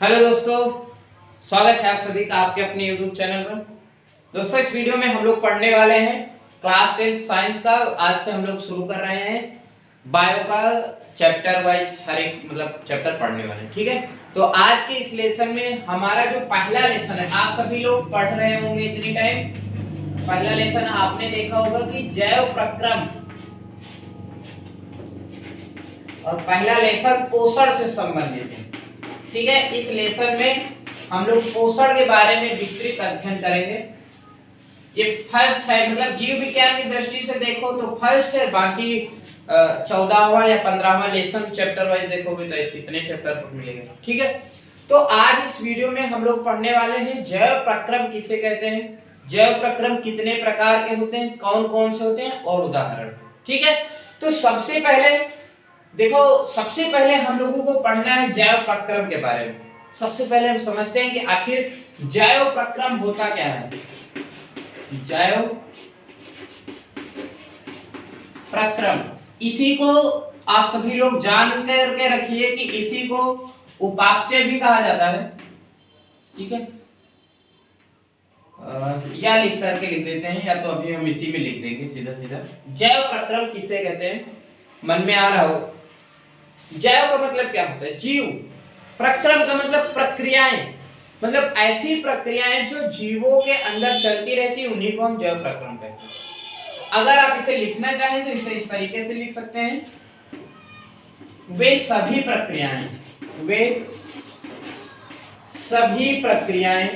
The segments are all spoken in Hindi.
हेलो दोस्तों, स्वागत है आप सभी का आपके अपने YouTube चैनल पर। दोस्तों, इस वीडियो में हम लोग पढ़ने वाले हैं क्लास 10 साइंस का। आज से हम लोग शुरू कर रहे हैं बायो का चैप्टर वाइज, हर एक चैप्टर पढ़ने वाले हैं। ठीक है, तो आज के इस लेसन में हमारा जो पहला लेसन है, आप सभी लोग पढ़ रहे होंगे इतनी टाइम। पहला लेसन आपने देखा होगा कि जैव प्रक्रम, और पहला लेसन पोषण से संबंधित है। ठीक है, इस लेसन में हम लोग पोषण के बारे में विस्तृत अध्ययन करेंगे। ये फर्स्ट है, मतलब जीव विज्ञान की दृष्टि से देखो तो फर्स्ट है। बाकी 14वां या 15वां लेसन चैप्टर वाइज देखोगे तो इतने चैप्टर मिलेगा। ठीक है, तो आज इस वीडियो में हम लोग पढ़ने वाले हैं जैव प्रक्रम किसे कहते हैं, जैव प्रक्रम कितने प्रकार के होते हैं, कौन कौन से होते हैं और उदाहरण। ठीक है, तो सबसे पहले देखो, सबसे पहले हम लोगों को पढ़ना है जैव प्रक्रम के बारे में। सबसे पहले हम समझते हैं कि आखिर जैव प्रक्रम होता क्या है। जैव प्रक्रम, इसी को आप सभी लोग जान करके रखिए कि इसी को उपापचय भी कहा जाता है। ठीक है, या लिख करके लिख देते हैं, या तो अभी हम इसी में लिख देंगे सीधा सीधा। जैव प्रक्रम किसे कहते हैं, मन में आ रहा हो। जैव का मतलब क्या होता है, जीव। प्रक्रम का मतलब प्रक्रियाएं, मतलब ऐसी प्रक्रियाएं जो जीवों के अंदर चलती रहती है, उन्हीं को हम जैव प्रक्रम कहते हैं। अगर आप इसे लिखना चाहें तो इसे इस तरीके से लिख सकते हैं, वे सभी प्रक्रियाएं, वे सभी प्रक्रियाएं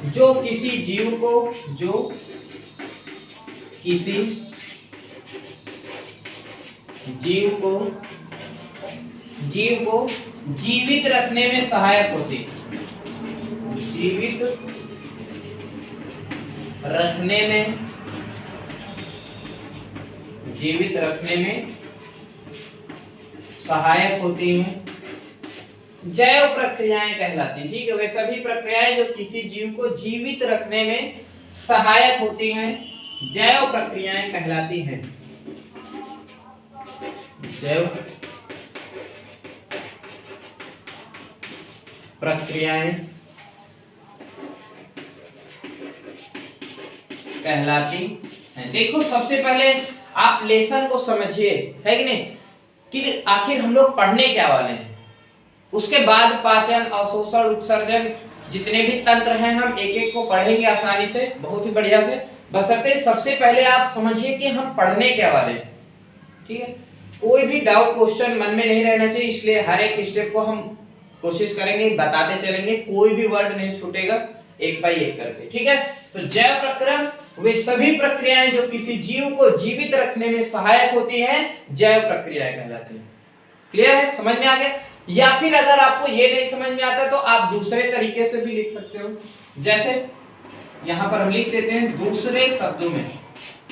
जो किसी जीव को जीवित रखने में सहायक होती, जीवित रखने में सहायक होती हैं, जैव प्रक्रियाएं कहलाती हैं। ठीक है, वे सभी प्रक्रियाएं जो किसी जीव को जीवित रखने में सहायक होती हैं, जैव प्रक्रियाएं कहलाती हैं। जैव प्रक्रियाएं कहलाती हैं। देखो, सबसे पहले आप लेसन को समझिए, है कि नहीं, कि आखिर हम लोग पढ़ने क्या वाले हैं। उसके बाद पाचन, अवशोषण, उत्सर्जन, जितने भी तंत्र हैं हम एक एक को पढ़ेंगे आसानी से, बहुत ही बढ़िया से। बशर्ते सबसे पहले आप समझिए कि हम पढ़ने क्या वाले हैं। ठीक है, कोई भी डाउट क्वेश्चन मन में नहीं रहना चाहिए, इसलिए हर एक स्टेप को हम कोशिश करेंगे, बताते चलेंगे, कोई भी वर्ड नहीं छूटेगा, एक बाय एक करके। ठीक है, तो जैव प्रक्रम वे सभी प्रक्रियाएं जो किसी जीव को जीवित रखने में सहायक होती हैं, जैव प्रक्रियाएं कहलाती हैं। क्लियर है, समझ में आ गया। या फिर अगर आपको ये नहीं समझ में आता तो आप दूसरे तरीके से भी लिख सकते हो, जैसे यहां पर हम लिख देते हैं दूसरे शब्दों में।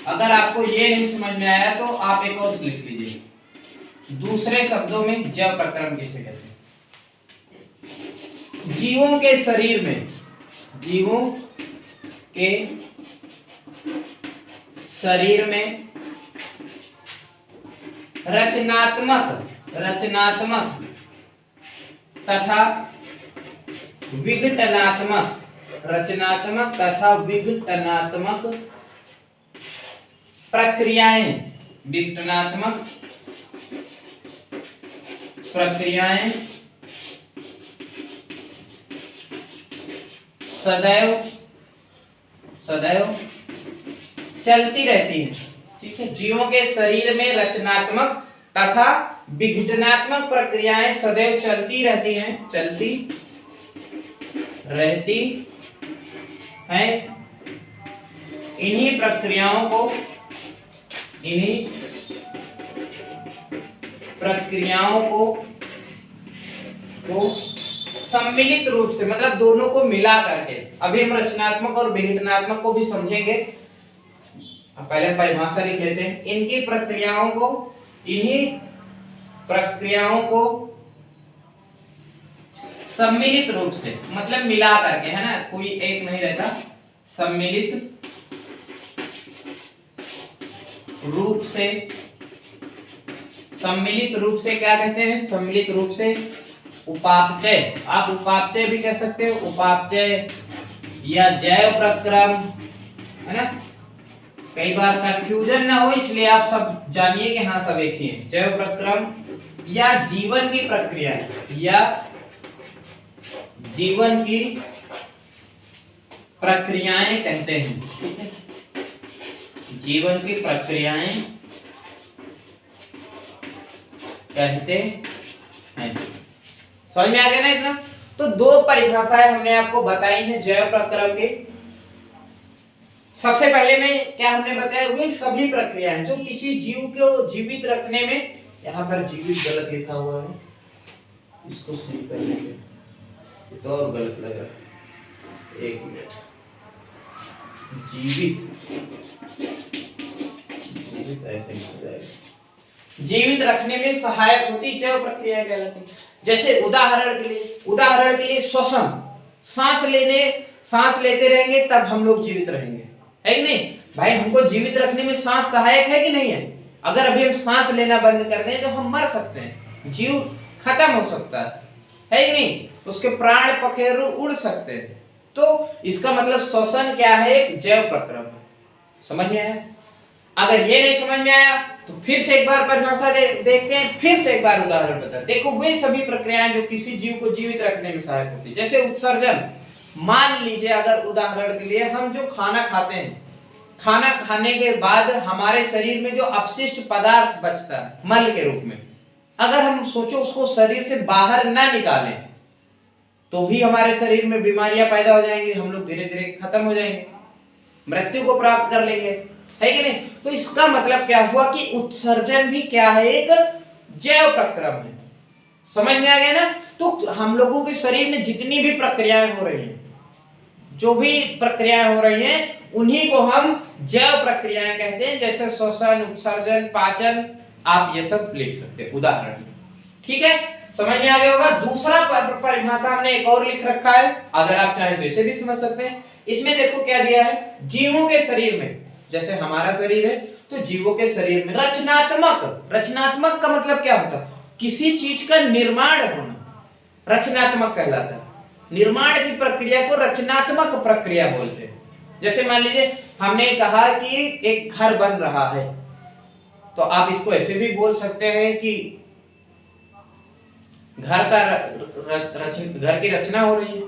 अगर आपको ये नहीं समझ में आया तो आप एक और लिख लीजिए, दूसरे शब्दों में जैव प्रक्रम किसे कहते हैं। जीवों के शरीर में, जीवों के शरीर में रचनात्मक तथा विघटनात्मक, रचनात्मक तथा विघटनात्मक प्रक्रियाएं, विघटनात्मक प्रक्रियाएं सदैव चलती रहती है। ठीक है, जीवों के शरीर में रचनात्मक तथा विघटनात्मक प्रक्रियाएं सदैव चलती रहती हैं। इन्हीं प्रक्रियाओं को सम्मिलित रूप से, मतलब दोनों को मिला करके, अभी हम रचनात्मक और विघटनात्मक को भी समझेंगे। पहले परिभाषा लिख लेते हैं। इन्हीं प्रक्रियाओं को सम्मिलित रूप से, मतलब मिला करके, है ना, कोई एक नहीं रहता, सम्मिलित रूप से सम्मिलित रूप से क्या कहते हैं? सम्मिलित रूप से उपापचय। आप उपापचय भी कह सकते हो, उपापचय या जैव प्रक्रम, है ना। कई बार कंफ्यूजन ना हो इसलिए आप सब जानिए कि हाँ सब एक ही है। जैव प्रक्रम या जीवन की प्रक्रिया, या जीवन की प्रक्रियाएं कहते हैं, ठीक है। जीवन की प्रक्रियाएं कहते हैं। समझ में आ गया ना इतना? तो दो परिभाषाएं हमने आपको बताई हैं जैव प्रक्रम की। सबसे पहले में क्या हमने बताया, वे सभी प्रक्रियाएं जो किसी जीव को जीवित रखने में, यहाँ पर जीवित गलत लिखा हुआ है, इसको सही कर लेंगे, ये तो और गलत लग रहा है, एक मिनट। जीवित ऐसे ही हो जाएगा। जीवित रखने में सहायक होती जैव प्रक्रियाएं कहलाती हैं। जैसे उदाहरण के लिए श्वसन, सांस लेते रहेंगे तब हम लोग जीवित रहेंगे, है कि नहीं भाई? हमको जीवित रखने में सांस सहायक है कि नहीं है? अगर अभी हम सांस लेना बंद कर दें तो हम मर सकते हैं, जीव खत्म हो सकता है कि नहीं? उसके प्राण पखेरु उड़ सकते हैं। तो इसका मतलब श्वसन क्या है? एक जैव प्रक्रम है। समझ में आया? अगर ये नहीं समझ में आया तो फिर से एक बार परिभाषा देखते हैं, फिर से एक बार उदाहरण बताते हैं। देखो वे सभी प्रक्रियाएं जो किसी जीव को जीवित रखने में सहायक होती है। जैसे उत्सर्जन, मान लीजिए अगर उदाहरण के लिए हम जो खाना खाते हैं, खाना खाने के बाद हमारे शरीर में जो अपशिष्ट पदार्थ बचता है मल के रूप में, अगर हम सोचो उसको शरीर से बाहर ना निकालें तो भी हमारे शरीर में बीमारियां पैदा हो जाएंगी, हम लोग धीरे धीरे खत्म हो जाएंगे, मृत्यु को प्राप्त कर लेंगे, है कि नहीं? तो इसका मतलब क्या हुआ कि उत्सर्जन भी क्या है? एक जैव प्रक्रम है। समझ में आ गया ना? तो हम लोगों के शरीर में जितनी भी प्रक्रियाएं हो रही हैं, जो भी प्रक्रियाएं हो रही हैं, उन्हीं को हम जैव प्रक्रियाएं कहते हैं। जैसे श्वसन, उत्सर्जन, पाचन, आप ये सब लिख सकते हैं उदाहरण, ठीक है? समझ में आ गया होगा। दूसरा परिभाषा हमने एक और लिख रखा है, अगर आप चाहें तो इसे भी समझ सकते हैं। इसमें देखो क्या दिया है, जीवों के शरीर में, जैसे हमारा शरीर है तो जीवों के शरीर में रचनात्मक का मतलब क्या होता है? किसी चीज का निर्माण होना रचनात्मक कहलाता है। निर्माण की प्रक्रिया को रचनात्मक प्रक्रिया बोलते हैं। जैसे मान लीजिए हमने कहा कि एक घर बन रहा है, तो आप इसको ऐसे भी बोल सकते हैं कि घर की रचना हो रही है,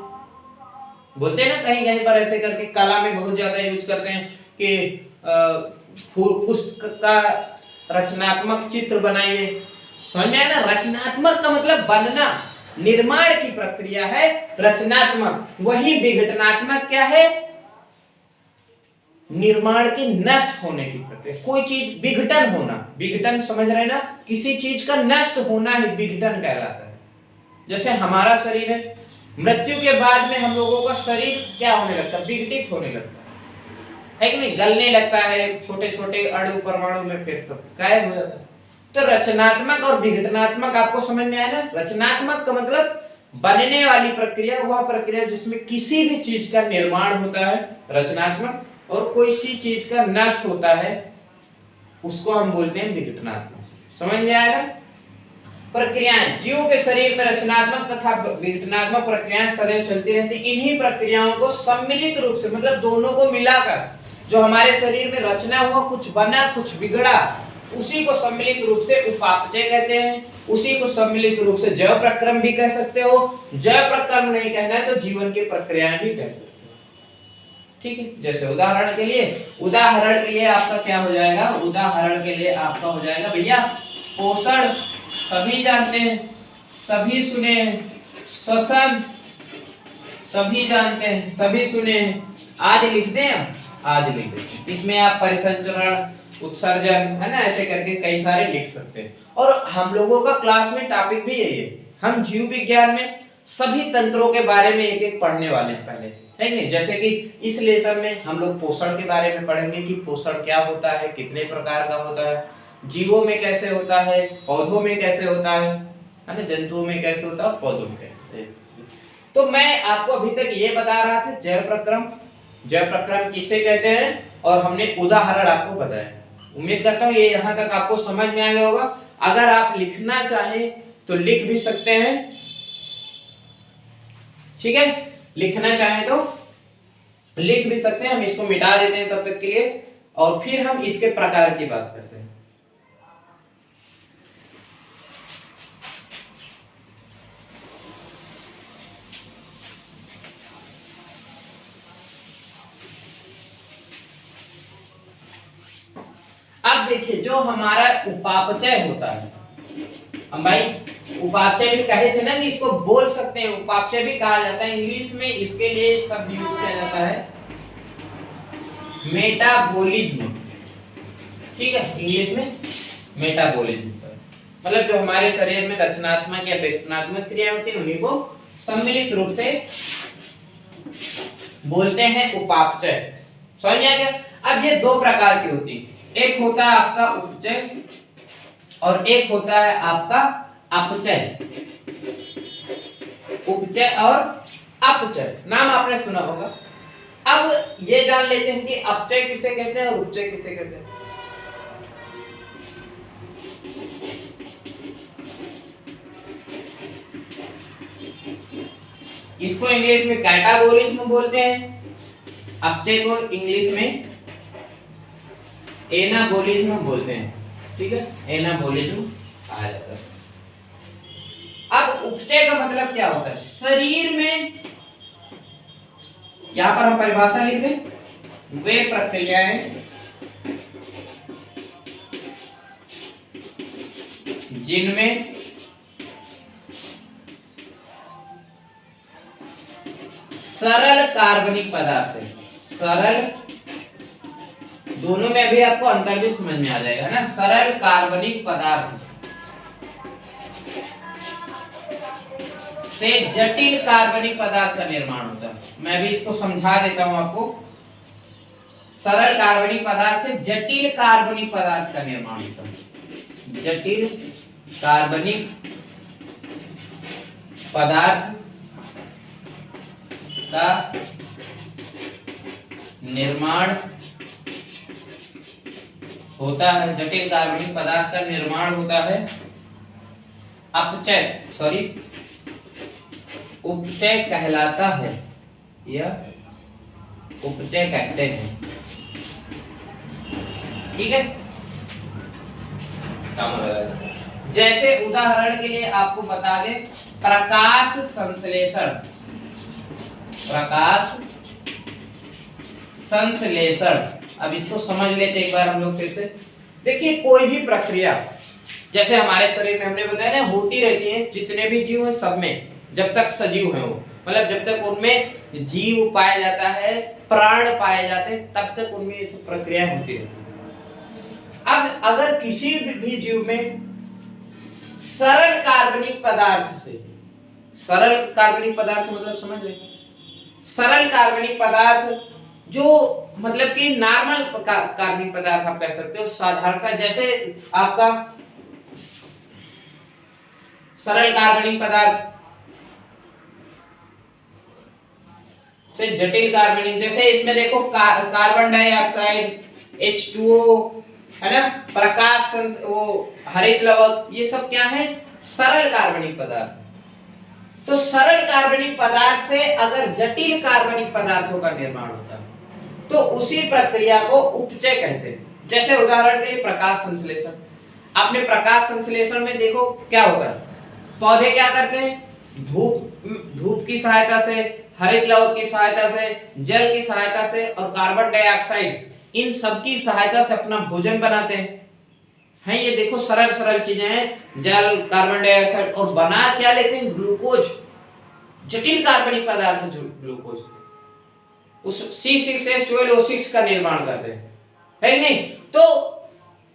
बोलते हैं ना कहीं कहीं पर ऐसे करके। कला में बहुत ज्यादा यूज करते हैं कि पुष्प का रचनात्मक चित्र बनाइए। समझ में आया ना? रचनात्मक का मतलब बनना, निर्माण की प्रक्रिया है रचनात्मक। वही विघटनात्मक क्या है? निर्माण के नष्ट होने की प्रक्रिया। कोई चीज विघटन होना, विघटन समझ रहे ना? किसी चीज का नष्ट होना ही विघटन कहलाता है। जैसे हमारा शरीर है, मृत्यु के बाद में हम लोगों का शरीर क्या होने लगता है? विघटित होने लगता है कि नहीं? गलने लगता है, छोटे छोटे अणु परमाणु में फिर सब गायब हो जाता है। तो रचनात्मक और विघटनात्मक आपको समझ में आया ना? रचनात्मक का मतलब बनने वाली प्रक्रिया, वह प्रक्रिया जिसमें किसी भी चीज का निर्माण होता है, रचनात्मक, और कोई सी चीज का नष्ट होता है उसको हम बोलते हैं विघटनात्मक। समझ में आया ना? प्रक्रियाएं, जीवों के शरीर में रचनात्मक तथा विघटनात्मक प्रक्रियाएं सदैव चलती रहती। इन्हीं प्रक्रियाओं को सम्मिलित रूप से, मतलब दोनों को मिलाकर जो हमारे शरीर में रचना हुआ, कुछ बना कुछ बिगड़ा, उसी को सम्मिलित रूप से उपापचय कहते हैं। उसी को सम्मिलित रूप से जैव प्रक्रम भी कह सकते हो। जैव प्रक्रम नहीं कहना है तो जीवन की प्रक्रियाएं भी कह सकते हो, ठीक है? जैसे उदाहरण के लिए आपका क्या हो जाएगा? उदाहरण के लिए आपका हो जाएगा भैया पोषण, सभी जानते हैं, सभी सुने हैं। श्वसन सभी जानते हैं, सभी सुने हैं। आज लिख दें, आज लिख दें। इसमें आप परिसंचरण, उत्सर्जन, है ना, ऐसे करके कई सारे लिख सकते हैं। और हम लोगों का क्लास में टॉपिक भी यही है। हम जीव विज्ञान में सभी तंत्रों के बारे में एक एक पढ़ने वाले हैं पहले, है नहीं? जैसे कि इस लेसन में हम लोग पोषण के बारे में पढ़ेंगे कि पोषण क्या होता है, कितने प्रकार का होता है, जीवों में कैसे होता है, पौधों में कैसे होता है ना, जंतुओं में कैसे होता है, पौधों में कैसे। तो मैं आपको अभी तक ये बता रहा था जैव प्रक्रम किसे कहते हैं, और हमने उदाहरण आपको बताया। उम्मीद करता हूँ ये यहाँ तक आपको समझ में आ गया होगा। अगर आप लिखना चाहें तो लिख भी सकते हैं, ठीक है, लिखना चाहें तो लिख भी सकते हैं। हम इसको मिटा देते हैं तब तक के लिए, और फिर हम इसके प्रकार की बात करते हैं। अब देखिए जो हमारा उपापचय होता है, हम भाई उपापचय भी कहे थे ना कि इसको बोल सकते हैं, उपापचय भी कहा जाता है। इंग्लिश में इसके लिए शब्द यूज किया जाता है मेटाबॉलिज्म, ठीक है, इंग्लिश में मेटाबॉलिज्म, मतलब जो हमारे शरीर में रचनात्मक या विघटनात्मक क्रिया होती है उन्हीं को सम्मिलित रूप से बोलते हैं उपापचय। समझ गया क्या? अब ये दो प्रकार की होती है, एक होता है आपका उपचय और एक होता है आपका अपचय। उपचय और अपचय नाम आपने सुना होगा। अब ये जान लेते हैं कि अपचय किसे कहते हैं और उपचय किसे कहते हैं। इसको इंग्लिश में कैटाबोलिज्म बोलते हैं, अपचय को इंग्लिश में एनाबोलिज्म बोलते हैं, ठीक है, एनाबोलिज्म कहा जाता है। अब उपचय का मतलब क्या होता है? शरीर में, यहां पर हम परिभाषा लिख दें, वे प्रक्रियाएं जिनमें सरल कार्बनिक पदार्थ से, सरल, दोनों में अभी आपको अंतर भी समझ में आ जाएगा ना, सरल कार्बनिक पदार्थ से जटिल कार्बनिक पदार्थ का निर्माण होता है। मैं भी इसको समझा देता हूं आपको। सरल कार्बनिक पदार्थ से जटिल कार्बनिक पदार्थ का निर्माण होता है। जटिल कार्बनिक पदार्थ का निर्माण होता है, जटिल कार्बनिक पदार्थ का निर्माण होता है। अपचय, सॉरी, उपचय कहलाता है या उपचय कहते हैं, ठीक है। जैसे उदाहरण के लिए आपको बता दें, प्रकाश संश्लेषण, प्रकाश संश्लेषण। अब इसको समझ लेते एक बार हम लोग फिर से। देखिए कोई भी प्रक्रिया जैसे हमारे शरीर में हमने बताया ना होती रहती है, जितने भी जीव हैं सब में, जब तक सजीव हैं वो, मतलब जब तक उनमें जीव पाया जाता है, प्राण पाए जाते हैं, तब तक उनमें ये सब प्रक्रियाएं होती रहती है। अब अगर किसी भी जीव में सरल कार्बनिक पदार्थ से, सरल कार्बनिक पदार्थ मतलब समझ रहे हैं, सरल कार्बनिक पदार्थ जो मतलब कि नॉर्मल कार्बनिक पदार्थ आप कह सकते हो, साधारणता, जैसे आपका सरल कार्बनिक पदार्थ से जटिल कार्बनिक, जैसे इसमें देखो कार्बन डाइऑक्साइड, H2O, है ना, प्रकाश वो हरित लवक, ये सब क्या है? सरल कार्बनिक पदार्थ। तो सरल कार्बनिक पदार्थ से अगर जटिल कार्बनिक पदार्थों का निर्माण होता है तो उसी प्रक्रिया को उपचय कहते हैं। जैसे उदाहरण के लिए प्रकाश संश्लेषण, आपने प्रकाश संश्लेषण में देखो क्या होता है, पौधे क्या करते हैं, धूप की सहायता से, हरित लवक की सहायता से, जल की सहायता से और कार्बन डाइऑक्साइड, इन सब की सहायता से अपना भोजन बनाते हैं। ये देखो सरल सरल चीजें हैं, जल, कार्बन डाइऑक्साइड, और बना क्या लेते हैं? ग्लूकोज, जटिल कार्बनिक पदार्थ है जो ग्लूकोज, उस C6H12O6 का निर्माण करते हैं, है कि नहीं? तो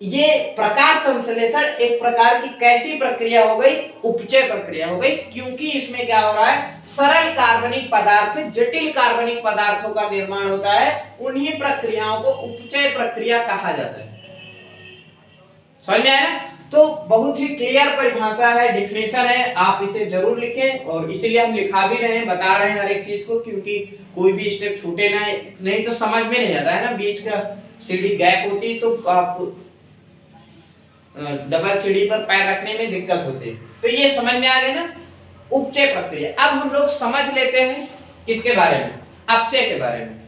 ये प्रकाश संश्लेषण एक प्रकार की कैसी प्रक्रिया हो गई? उपचय प्रक्रिया हो गई, क्योंकि इसमें क्या हो रहा है? सरल कार्बनिक पदार्थ से जटिल कार्बनिक पदार्थों का निर्माण होता है। उन्हीं प्रक्रियाओं को उपचय प्रक्रिया कहा जाता है। समझ में आया ना? तो बहुत ही क्लियर परिभाषा है, डिफिनेशन है, आप इसे जरूर लिखें, और इसीलिए हम लिखा भी रहे हैं, बता रहे हैं हर एक चीज को, क्योंकि कोई भी स्टेप छूटे ना, नहीं तो समझ में नहीं आता है ना, बीच का सीढ़ी गैप होती तो आप डबल सीढ़ी पर पैर रखने में दिक्कत होती है। तो ये समझ में आ गया ना उपचय प्रक्रिया। अब हम लोग समझ लेते हैं किसके बारे में, अपचय के बारे में।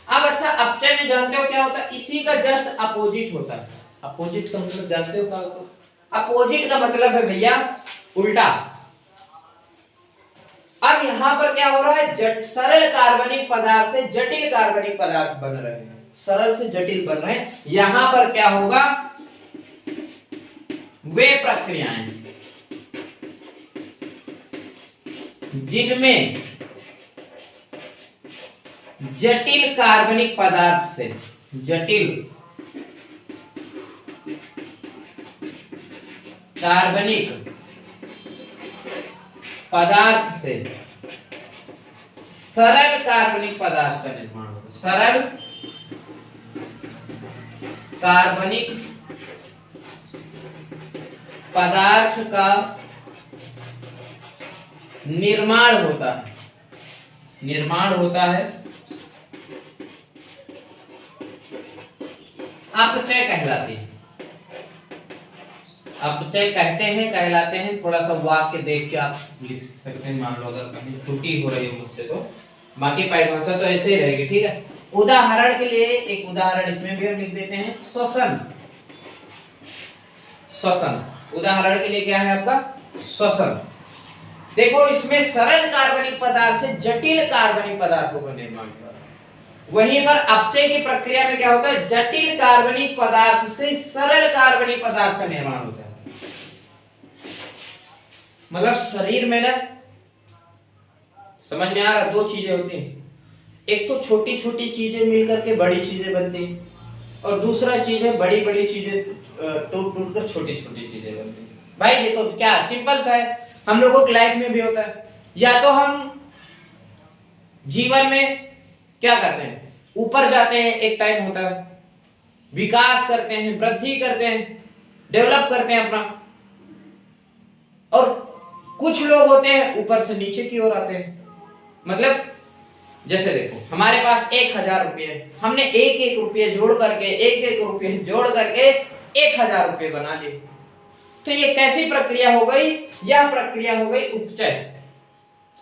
अब अच्छा, अपचय में जानते हो क्या होता है, इसी का जस्ट अपोजिट होता है। अपोजिट का मतलब जानते हो क्या होता है? अपोजिट का मतलब है भैया उल्टा। अब यहां पर क्या हो रहा है, सरल कार्बनिक पदार्थ से जटिल कार्बनिक पदार्थ बन रहे हैं, सरल से जटिल बन रहे हैं। यहां पर क्या होगा, वे प्रक्रियाएं जिनमें जटिल कार्बनिक पदार्थ से, जटिल कार्बनिक पदार्थ से सरल कार्बनिक पदार्थ का निर्माण होगा, सरल कार्बनिक पदार्थ का निर्माण होता है, निर्माण होता है, अपचय कहलाती है। अपचय कहते हैं, कहलाते हैं। थोड़ा सा वाक्य देख के आप लिख सकते हैं, मान लो अगर कहीं त्रुटि हो रही हो मुझसे तो, बाकी परिभाषा तो ऐसे ही रहेगी, ठीक है। उदाहरण के लिए एक उदाहरण इसमें भी हम लिख देते हैं, श्वसन। श्वसन उदाहरण के लिए क्या है आपका, श्वसन। देखो इसमें सरल कार्बनिक पदार्थ से जटिल कार्बनिक पदार्थों का निर्माण होता है। वहीं पर अपचय की प्रक्रिया में क्या होता है, जटिल कार्बनिक पदार्थ से सरल कार्बनिक पदार्थ का निर्माण होता है। मतलब शरीर में ना, समझ में आ रहा, दो चीजें होती हैं, एक तो छोटी छोटी चीजें मिलकर के बड़ी चीजें बनती हैं, और दूसरा चीज है बड़ी बड़ी चीजें टूट टूट कर छोटी छोटी चीजें बनती हैं। भाई देखो क्या सिंपल सा है, हम लोगों की लाइफ में भी होता है, या तो हम जीवन में क्या करते हैं, ऊपर जाते हैं, एक टाइम होता है, विकास करते हैं, वृद्धि करते हैं, डेवलप करते हैं अपना, और कुछ लोग होते हैं ऊपर से नीचे की ओर आते हैं। मतलब जैसे देखो हमारे पास 1000 रुपये, हमने एक एक रुपये जोड़ करके, एक एक रुपये जोड़ करके 1000 रुपये बना लिए। तो ये कैसी प्रक्रिया हो गई, यह प्रक्रिया हो गई उपचय।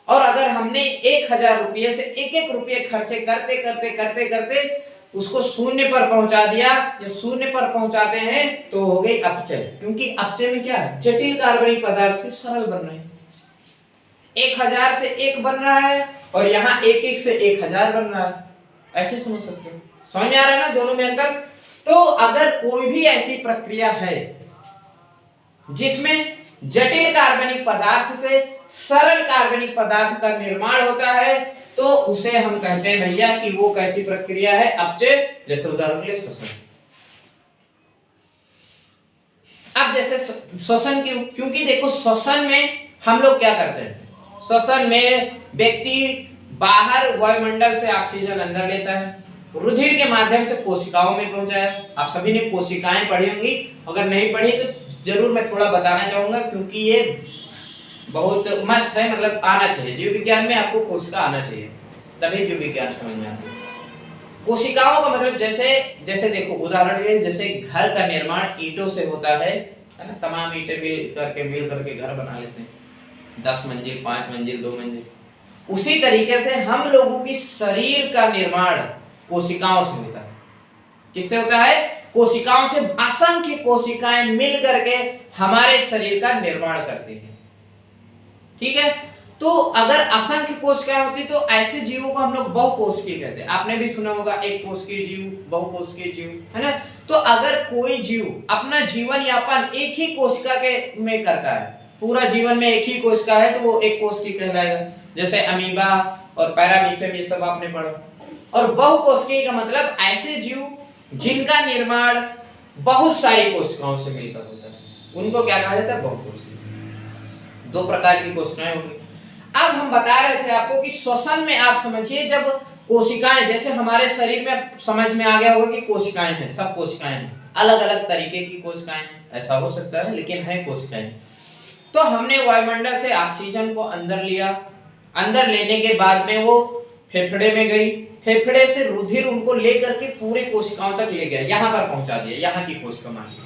और अगर हमने 1000 रुपये से एक एक रुपये खर्चे करते करते करते करते उसको शून्य पर पहुंचा दिया, या शून्य पर पहुंचाते हैं, तो हो गई अपचय। क्योंकि अपचय में क्या है, जटिल कार्बनिक पदार्थ से सरल बन रहे हैं। 1000 से 1 बन रहा है, और यहाँ 1 से 1000 बन रहा है। ऐसे समझ सकते हो, समझ में आ रहा है ना दोनों में अंतर। तो अगर कोई भी ऐसी प्रक्रिया है जिसमें जटिल कार्बनिक पदार्थ से सरल कार्बनिक पदार्थ का निर्माण होता है, तो उसे हम कहते हैं भैया कि वो कैसी प्रक्रिया है, अपचय। जैसे उदाहरण के लिए श्वसन। अब जैसे श्वसन क्योंकि देखो श्वसन में हम लोग क्या करते हैं, श्वसन में व्यक्ति बाहर वायुमंडल से ऑक्सीजन अंदर लेता है, रुधिर के माध्यम से कोशिकाओं में पहुंचाया। आप सभी ने कोशिकाएं पढ़ी होंगी, अगर नहीं पढ़ी तो जरूर मैं थोड़ा बताना चाहूंगा, क्योंकि ये बहुत मस्त है, मतलब आना चाहिए। जीव विज्ञान में आपको कोशिका आना चाहिए, तभी जीव विज्ञान समझ में आता है। कोशिकाओं का मतलब जैसे जैसे देखो उदाहरण के, जैसे घर का निर्माण ईंटों से होता है ना, तमाम ईंटें मिल करके घर बना लेते हैं, 10 मंजिल, 5 मंजिल, 2 मंजिल। उसी तरीके से हम लोगों की शरीर का निर्माण कोशिकाओं से होता है। किससे होता है, कोशिकाओं से। असंख्य कोशिकाएं मिल करके हमारे शरीर का निर्माण करती हैं, ठीक है। तो अगर असंख्य कोशिकाएं होती तो ऐसे जीवों को हम लोग बहुकोशिकीय कहते हैं। आपने भी सुना होगा एक कोशिकीय जीव, बहुकोशिकीय जीव, है ना। तो अगर कोई जीव अपना जीवन यापन एक ही कोशिका के में करता है, पूरा जीवन में एक ही कोशिका है, तो वो एक कोशिकीय कहलाएगा। जैसे अमीबा और पैरामीशियम, ये सब आपने पढ़ा। और बहुकोशिकीय का मतलब ऐसे जीव जिनका निर्माण बहुत सारी कोशिकाओं से मिलकर होता है, उनको क्या कहा जाता है, बहुकोशिकीय। 2 प्रकार की कोशिकाएं होंगी। अब हम बता रहे थे आपको कि श्वसन में आप समझिए, जब कोशिकाएं, जैसे हमारे शरीर में समझ में आ गया होगा कि कोशिकाएं हैं, सब कोशिकाएं हैं, अलग अलग तरीके की कोशिकाएं हैं, ऐसा हो सकता है, लेकिन है कोशिकाएं। तो हमने वायुमंडल से ऑक्सीजन को अंदर लिया, अंदर लेने के बाद में वो फेफड़े में गई, फेफड़े से रुधिर उनको लेकर के पूरे कोशिकाओं तक ले गया, यहाँ पर पहुंचा दिया, यहाँ की कोशिका मान ली।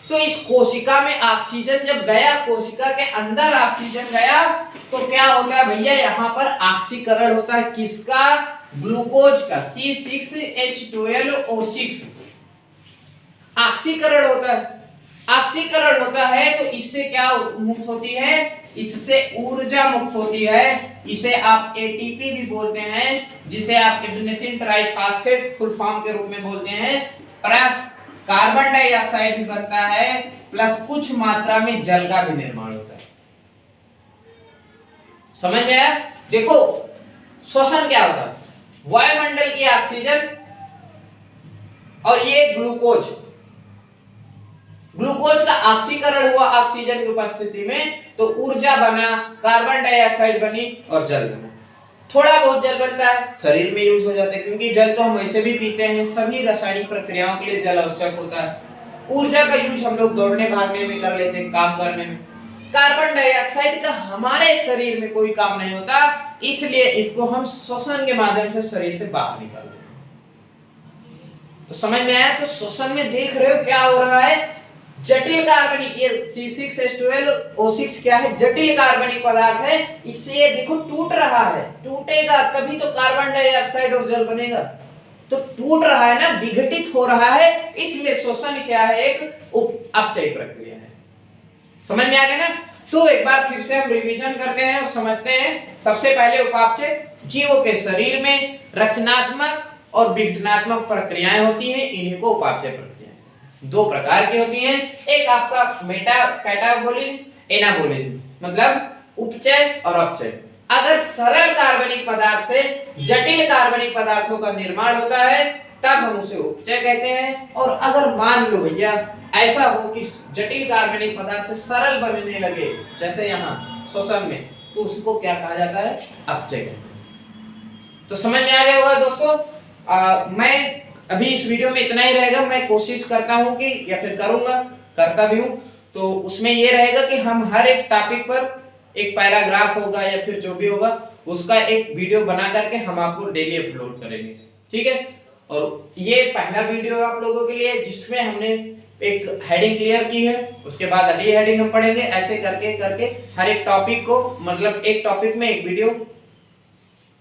तो इस कोशिका में ऑक्सीजन जब गया, कोशिका के अंदर ऑक्सीजन गया, तो क्या होता है भैया, यहाँ पर ऑक्सीकरण होता है। किसका? ग्लूकोज का, C6H12O6 ऑक्सीकरण होता है। ऑक्सीकरण होता है तो इससे क्या मुक्त होती है? इससे ऊर्जा मुक्त होती है। इसे आप एटीपी भी बोलते हैं, जिसे आप एडेनोसिन ट्राइफॉस्फेट फुल फॉर्म के रूप में बोलते हैं। प्लस कार्बन डाइऑक्साइड भी बनता है, प्लस कुछ मात्रा में जल का भी निर्माण होता है। समझ में आया? देखो श्वसन क्या होता है, वायुमंडल की ऑक्सीजन और ये ग्लूकोज, ग्लूकोज का ऑक्सीकरण हुआ ऑक्सीजन की उपस्थिति में, तो ऊर्जा बना, कार्बन डाइऑक्साइड बनी और जल बना। थोड़ा बहुत जल बनता है, शरीर में यूज हो जाता है, क्योंकि जल तो हम वैसे भी पीते हैं, सभी रासायनिक प्रक्रियाओं के लिए जल आवश्यक होता है। ऊर्जा का यूज हम लोग दौड़ने भागने में कर लेते हैं, काम करने में। कार्बन डाइऑक्साइड का हमारे शरीर में कोई काम नहीं होता, इसलिए इसको हम श्वसन के माध्यम से शरीर से बाहर निकालते हैं। तो समझ में आया? तो श्वसन में देख रहे हो क्या हो रहा है, जटिल कार्बनिक, ये C6H12O6 क्या है? जटिल कार्बनिक पदार्थ है। इससे ये देखो टूट रहा है, टूटेगा तभी तो कार्बन डाइऑक्साइड और जल बनेगा। तो टूट रहा है ना, विघटित हो रहा है, इसलिए श्वसन क्या है? एक अपचय प्रक्रिया है। समझ में आ गया ना? तो एक बार फिर से हम रिवीजन करते हैं और समझते हैं। सबसे पहले उपापचय जीवों के शरीर में रचनात्मक और विघटनात्मक प्रक्रियाएं होती हैं, इन्हीं को उपापचय प्रक्रिया दो प्रकार की होती हैं। एक आपका कैटाबोलिज्म, एनाबोलिज्म, मतलब उपचय और अपचय। अगर सरल कार्बनिक पदार्थ से जटिल कार्बनिक पदार्थों का निर्माण होता है तब हम उसे उपचय कहते हैं। और अगर मान लो भैया ऐसा हो कि जटिल कार्बनिक पदार्थ से सरल बनने लगे, जैसे यहाँ श्वसन में, तो उसको क्या कहा जाता है? अपचय कहते हैं। तो समझ में आ गया होगा दोस्तों। मैं अभी इस वीडियो में इतना ही रहेगा। मैं कोशिश करता हूं कि, या फिर करूंगा, करता भी हूं, तो उसमें ये रहेगा कि हम हर एक टॉपिक पर एक पैराग्राफ होगा या फिर जो भी होगा उसका एक वीडियो बना करके हम आपको डेली अपलोड करेंगे, ठीक है। और ये पहला वीडियो आप लोगों के लिए जिसमें हमने एक हेडिंग क्लियर की है, उसके बाद अगली हेडिंग हम पढ़ेंगे। ऐसे करके करके हर एक टॉपिक को, मतलब एक टॉपिक में एक वीडियो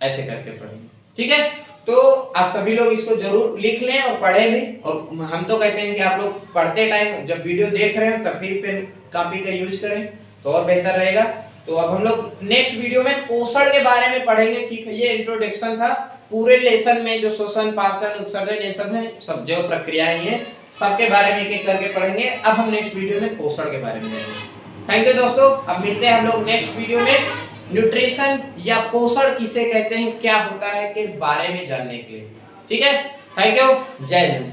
ऐसे करके पढ़ेंगे, ठीक है। तो आप सभी लोग इसको जरूर लिख लें और पढ़ें भी। और हम तो कहते हैं कि आप लोग पढ़ते टाइम जब वीडियो देख रहे हो तब भी पेन कॉपी का यूज करें तो और बेहतर रहेगा। तो अब हम लोग नेक्स्ट वीडियो में पोषण के बारे में पढ़ेंगे, ठीक है। ये इंट्रोडक्शन था। पूरे लेसन में जो श्वसन, पाचन, उत्सर्जन, ये सब है, सब जो प्रक्रियाएं हैं सबके बारे में एक एक करके पढ़ेंगे। अब हम नेक्स्ट वीडियो में पोषण के बारे में पढ़ेंगे। थैंक यू दोस्तों। अब मिलते हैं हम लोग नेक्स्ट वीडियो में न्यूट्रिशन या पोषण किसे कहते हैं, क्या होता है के बारे में जानने के लिए, ठीक है। Thank you. जय हिंद।